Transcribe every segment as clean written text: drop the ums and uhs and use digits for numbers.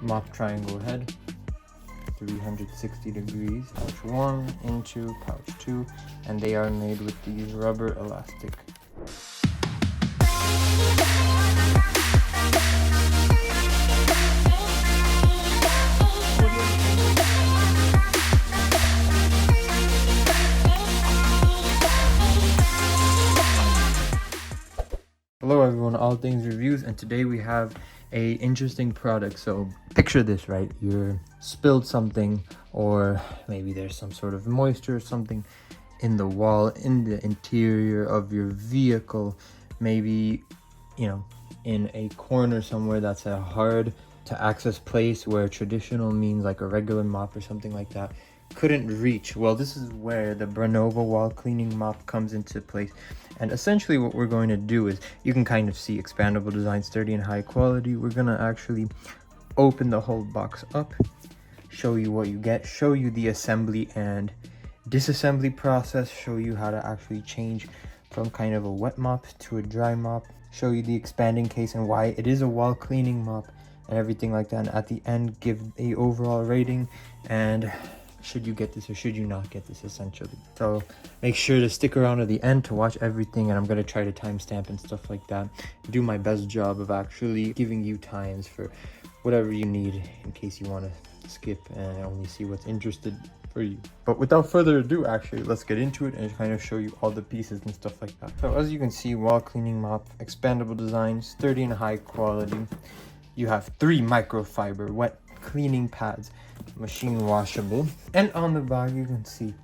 mop triangle head, 360 degrees, pouch 1 into pouch 2, and they are made with these rubber elastic. Hello everyone, All Things Reviews, and today we have a interesting product. So picture this, right? You're spilled something, or maybe there's some sort of moisture or something in the wall, in the interior of your vehicle, maybe, you know, in a corner somewhere that's a hard to access place where traditional means like a regular mop or something like that couldn't reach. Well, this is where the BRANOVA wall cleaning mop comes into place. And essentially what we're going to do is, you can kind of see expandable design, sturdy and high quality. We're going to actually open the whole box up, show you what you get, show you the assembly and disassembly process, show you how to actually change from kind of a wet mop to a dry mop, show you the expanding case and why it is a wall cleaning mop and everything like that. And at the end, give a overall rating and should you get this or should you not get this, essentially. So make sure to stick around to the end to watch everything, and I'm going to try to timestamp and stuff like that, do my best job of actually giving you times for whatever you need in case you want to skip and only see what's interested for you. But without further ado, actually, let's get into it and kind of show you all the pieces and stuff like that. So as you can see, wall cleaning mop, expandable design, sturdy and high quality. You have 3 microfiber wet cleaning pads, machine washable, and on the back you can see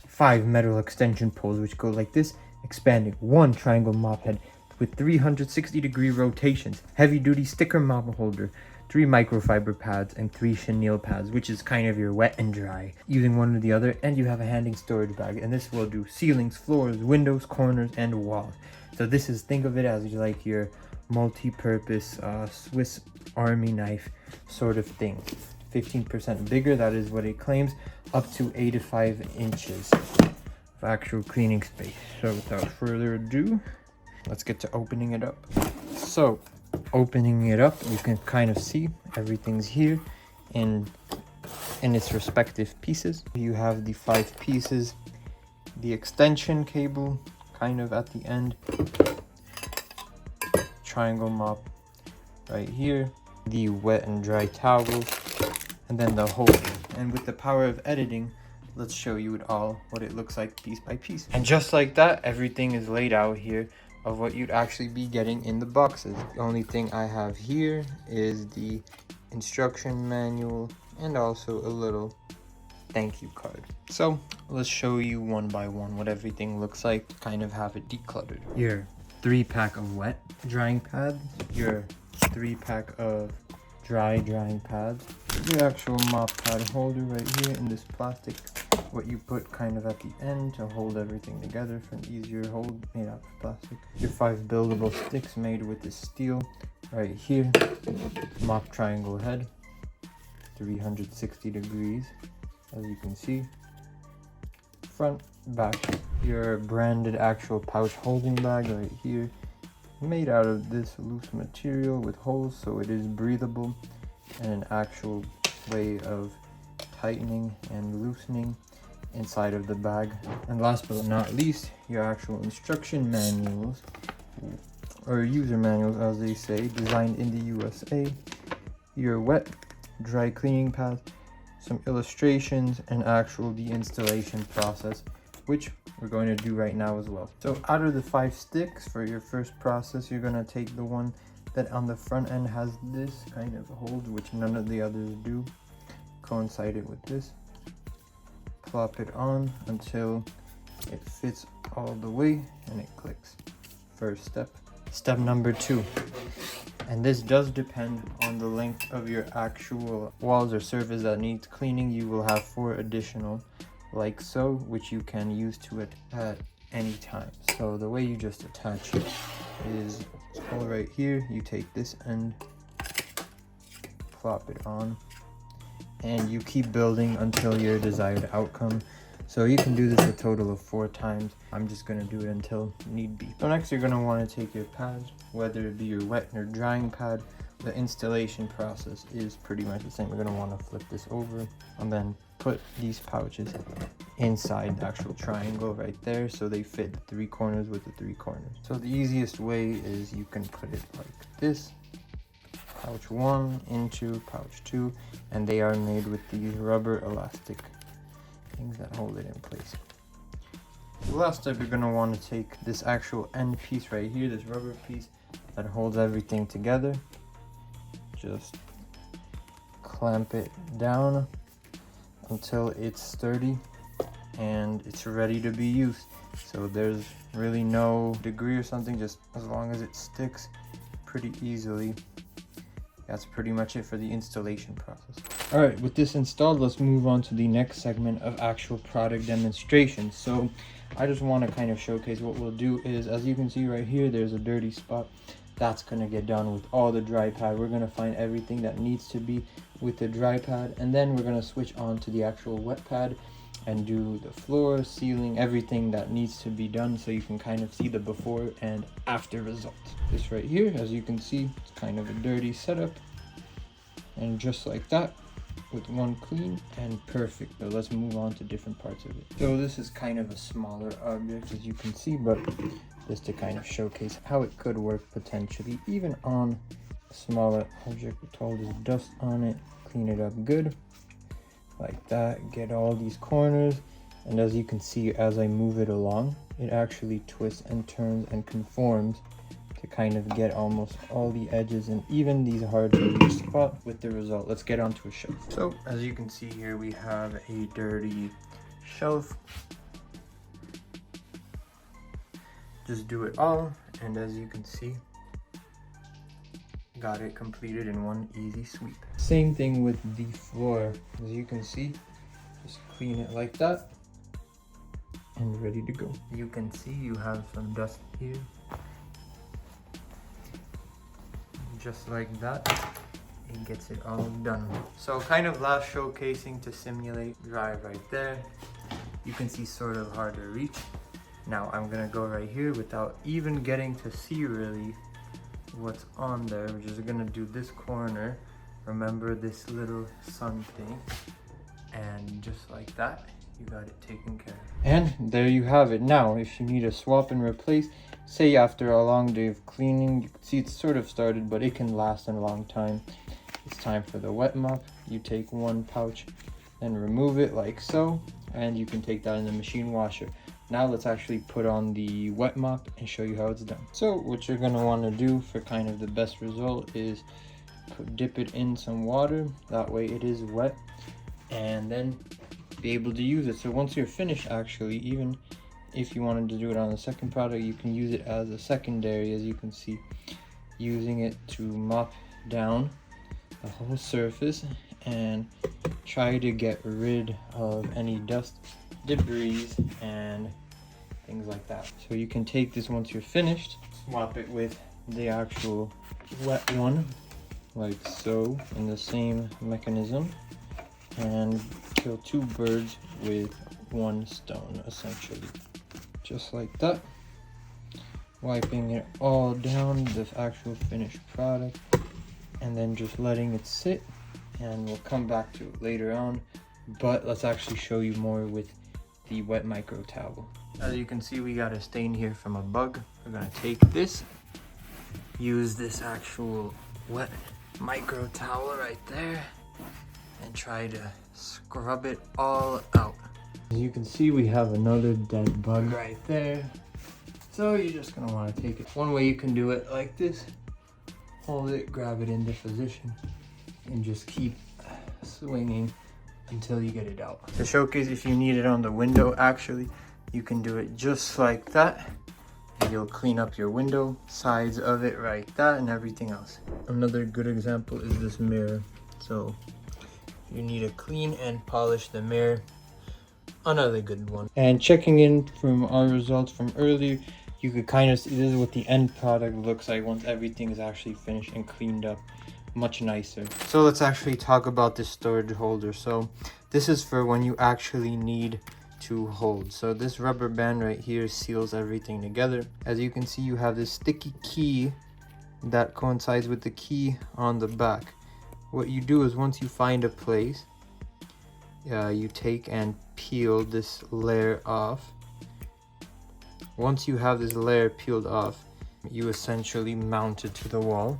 5 metal extension poles which go like this, expanding, 1 triangle mop head with 360 degree rotations, heavy duty sticker mop holder, 3 microfiber pads, and 3 chenille pads, which is kind of your wet and dry, using one or the other. And you have a hanging storage bag, and this will do ceilings, floors, windows, corners, and walls. So this is, think of it as like your multi-purpose Swiss Army knife sort of thing. 15% bigger, that is what it claims, up to 85 inches of actual cleaning space. So without further ado, let's get to opening it up. So opening it up, you can kind of see everything's here in its respective pieces. You have the 5 pieces, the extension cable kind of at the end, triangle mop right here, the wet and dry towels, and then the holder. And with the power of editing, let's show you it all, what it looks like piece by piece. And just like that, everything is laid out here of what you'd actually be getting in the boxes. The only thing I have here is the instruction manual and also a little thank you card. So let's show you one by one what everything looks like, kind of have it decluttered. Your 3-pack of wet drying pads, your 3-pack of dry drying pads, your actual mop pad holder right here in this plastic, what you put kind of at the end to hold everything together for an easier hold, made out of plastic. Your 5 buildable sticks made with this steel right here, mop triangle head, 360 degrees as you can see, front, back. Your branded actual pouch holding bag right here, made out of this loose material with holes so it is breathable, and an actual way of tightening and loosening inside of the bag. And last but not least, your actual instruction manuals, or user manuals as they say, designed in the USA, your wet dry cleaning pads, some illustrations, and actual the installation process, which we're going to do right now as well. So out of the 5 sticks for your first process, you're going to take the one that on the front end has this kind of hold, which none of the others do. Coincide it with this, plop it on until it fits all the way and it clicks. First step. Step number 2, and this does depend on the length of your actual walls or surface that needs cleaning. You will have 4 additional like so, which you can use to it at any time. So the way you just attach it is all right here. You take this end, plop it on, and you keep building until your desired outcome. So you can do this a total of 4 times. I'm just gonna do it until need be. So next you're gonna wanna take your pads, whether it be your wet or drying pad the installation process is pretty much the same. We're gonna want to flip this over and then put these pouches inside the actual triangle right there so they fit the 3 corners with the 3 corners. So the easiest way is you can put it like this: pouch 1 into pouch 2, and they are made with these rubber elastic things that hold it in place. The last step, you're going to want to take this actual end piece right here, this rubber piece that holds everything together, just clamp it down until it's sturdy and it's ready to be used. So there's really no degree or something, just as long as it sticks pretty easily. That's pretty much it for the installation process. All right, with this installed, let's move on to the next segment of actual product demonstration. So I just want to kind of showcase what we'll do is, as you can see right here, there's a dirty spot. That's going to get done with all the dry pad. We're going to find everything that needs to be with the dry pad, and then we're going to switch on to the actual wet pad and do the floor, ceiling, everything that needs to be done, so you can kind of see the before and after results. This right here, as you can see, it's kind of a dirty setup, and just like that, with one clean and perfect. So let's move on to different parts of it. So this is kind of a smaller object, as you can see, but just to kind of showcase how it could work potentially even on a smaller object. We're told there's dust on it, clean it up good like that, get all these corners, and as you can see, as I move it along, it actually twists and turns and conforms to kind of get almost all the edges and even these hard to reach spots with the result. Let's get onto a shelf. So as you can see here, we have a dirty shelf. Just do it all, and as you can see, got it completed in one easy sweep. Same thing with the floor. As you can see, just clean it like that and ready to go. You can see you have some dust here. Just like that, it gets it all done. So kind of last showcasing to simulate dry right there. You can see sort of hard to reach. Now I'm gonna go right here without even getting to see really what's on there. We're just gonna do this corner. Remember this little sun thing, and just like that, you got it taken care of. And there you have it. Now if you need to swap and replace, say after a long day of cleaning, you can see it's sort of started, but it can last a long time. It's time for the wet mop. You take one pouch and remove it like so, and you can take that in the machine washer. Now let's actually put on the wet mop and show you how it's done. So what you're gonna wanna do for kind of the best result is dip it in some water. That way it is wet, and then be able to use it. So once you're finished, actually, even if you wanted to do it on the second product, you can use it as a secondary, as you can see, using it to mop down the whole surface and try to get rid of any dust, debris, and things like that. So you can take this once you're finished, swap it with the actual wet one, like so, in the same mechanism, and kill 2 birds with 1 stone, essentially. Just like that. Wiping it all down, the actual finished product, and then just letting it sit, and we'll come back to it later on, but let's actually show you more with the wet micro towel. As you can see, we got a stain here from a bug. We're gonna take this, use this actual wet micro towel right there, and try to scrub it all out. As you can see, we have another dead bug right there. So you're just gonna wanna take it. One way you can do it like this, hold it, grab it in this position, and just keep swinging until you get it out. To showcase, if you need it on the window, actually, you can do it just like that. And you'll clean up your window, sides of it like that, and everything else. Another good example is this mirror. So you need to clean and polish the mirror. Another good one. And checking in from our results from earlier, you could kind of see this is what the end product looks like once everything is actually finished and cleaned up. Much nicer. So let's actually talk about this storage holder. So this is for when you actually need to hold. So this rubber band right here seals everything together. As you can see, you have this sticky key that coincides with the key on the back. What you do is once you find a place, you take and peel this layer off. Once you have this layer peeled off, you essentially mount it to the wall.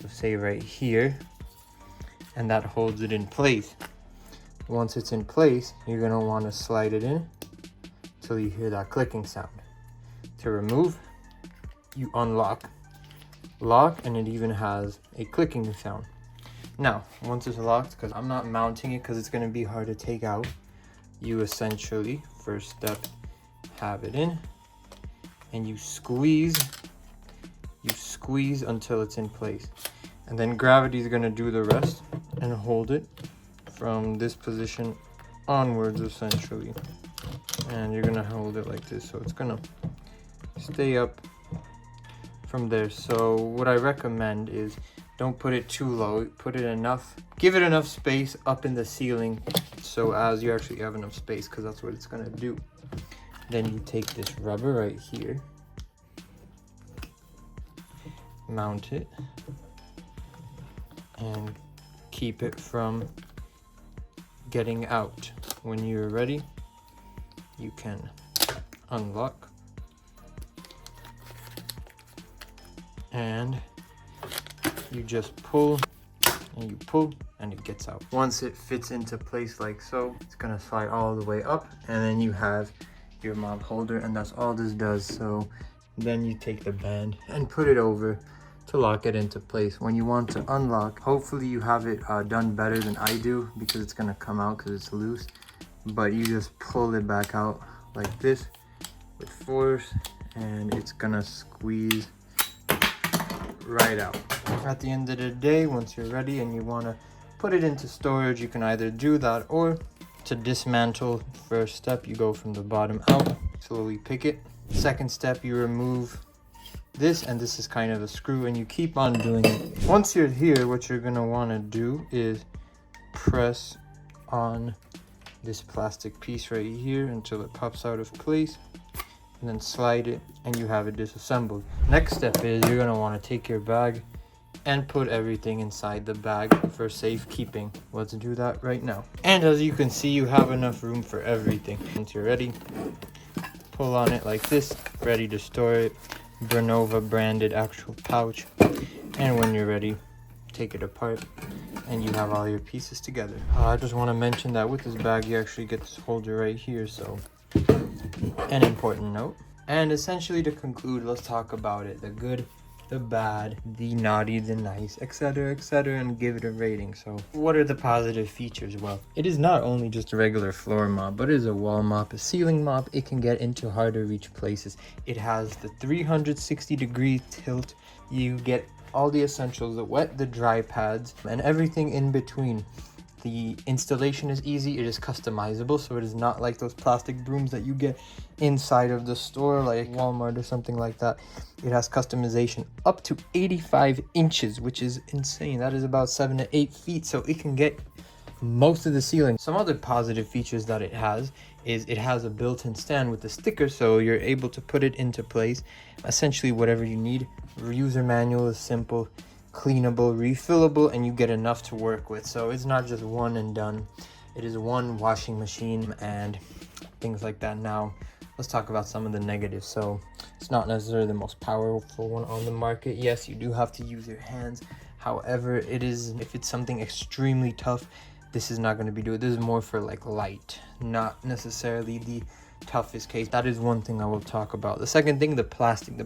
So say right here, and that holds it in place. Once it's in place, you're gonna want to slide it in till you hear that clicking sound. To remove, you unlock, lock, and it even has a clicking sound. Now, once it's locked, because I'm not mounting it because it's gonna be hard to take out, you essentially, first step, have it in, and you squeeze until it's in place. And then gravity is gonna do the rest and hold it from this position onwards essentially. And you're gonna hold it like this, so it's gonna stay up from there. So what I recommend is don't put it too low, put it enough, give it enough space up in the ceiling so as you actually have enough space, because that's what it's gonna do. Then you take this rubber right here, mount it, and keep it from getting out. When you're ready, you can unlock and you just pull and you pull and it gets out. Once it fits into place like so, it's gonna slide all the way up, and then you have your mop holder, and that's all this does. So then you take the band and put it over to lock it into place. When you want to unlock, hopefully you have it done better than I do, because it's gonna come out because it's loose, but you just pull it back out like this with force and it's gonna squeeze right out. At the end of the day, once you're ready and you want to put it into storage, you can either do that, or to dismantle, first step you go from the bottom out, slowly pick it. Second step, you remove this, and this is kind of a screw, and you keep on doing it. Once you're here, what you're going to want to do is press on this plastic piece right here until it pops out of place, and then slide it and you have it disassembled. Next step is you're going to want to take your bag and put everything inside the bag for safekeeping. Let's do that right now. And as you can see, you have enough room for everything. Once you're ready, pull on it like this, ready to store it. BRANOVA branded actual pouch. And when you're ready, take it apart and you have all your pieces together. I just want to mention that with this bag you actually get this holder right here, so an important note. And essentially, to conclude, let's talk about it: the good, the bad, the naughty, the nice, etc., and give it a rating. So what are the positive features? Well, it is not only just a regular floor mop, but it is a wall mop, a ceiling mop. It can get into hard to reach places. It has the 360-degree tilt. You get all the essentials, the wet, the dry pads, and everything in between. The installation is easy, it is customizable, so it is not like those plastic brooms that you get inside of the store like Walmart or something like that. It has customization up to 85 inches, which is insane. That is about 7 to 8 feet, so it can get most of the ceiling. Some other positive features that it has is it has a built-in stand with a sticker, so you're able to put it into place, essentially whatever you need. User manual is simple, cleanable, refillable, and you get enough to work with. So it's not just one and done. It is one washing machine and things like that. Now let's talk about some of the negatives. So it's not necessarily the most powerful one on the market. Yes, you do have to use your hands. However, it is, if it's something extremely tough, this is not going to be doing. This is more for like light, not necessarily the toughest case. That is one thing I will talk about. The second thing, the plastic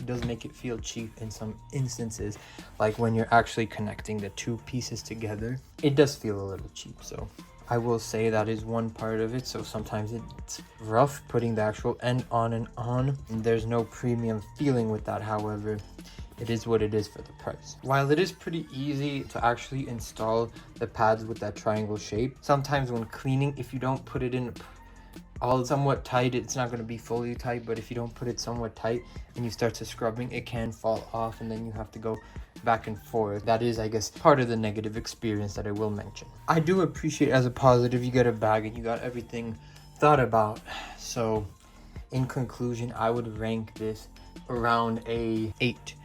does make it feel cheap in some instances, like when you're actually connecting the two pieces together, it does feel a little cheap. So I will say that is one part of it. So sometimes it's rough putting the actual end on and on, and there's no premium feeling with that. However, it is what it is for the price. While it is pretty easy to actually install the pads with that triangle shape, sometimes when cleaning, if you don't put it in all somewhat tight, it's not going to be fully tight, but if you don't put it somewhat tight and you start to scrubbing, it can fall off and then you have to go back and forth. That is, I guess, part of the negative experience that I will mention. I do appreciate, as a positive, you get a bag and you got everything thought about. So in conclusion, I would rank this around a 8.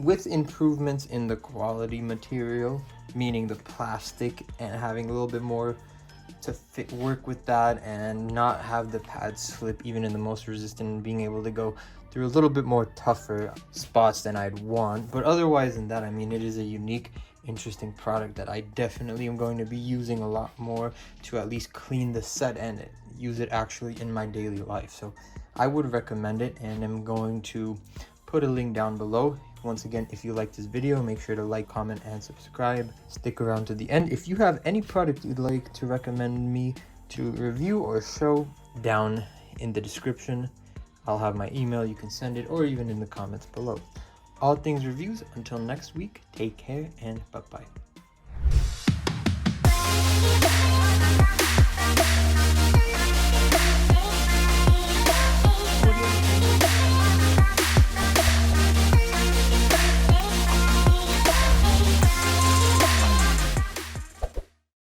with improvements in the quality material, meaning the plastic, and having a little bit more to work with that and not have the pads slip even in the most resistant, and being able to go through a little bit more tougher spots than I'd want. But otherwise than that, I mean, it is a unique, interesting product that I definitely am going to be using a lot more to at least clean the set and use it actually in my daily life. So I would recommend it, and I'm going to put a link down below. Once again, if you like this video, make sure to like, comment, and subscribe. Stick around to the end. If you have any product you'd like to recommend me to review or show, down in the description, I'll have my email. You can send it, or even in the comments below. All things reviews. Until next week, take care and bye-bye.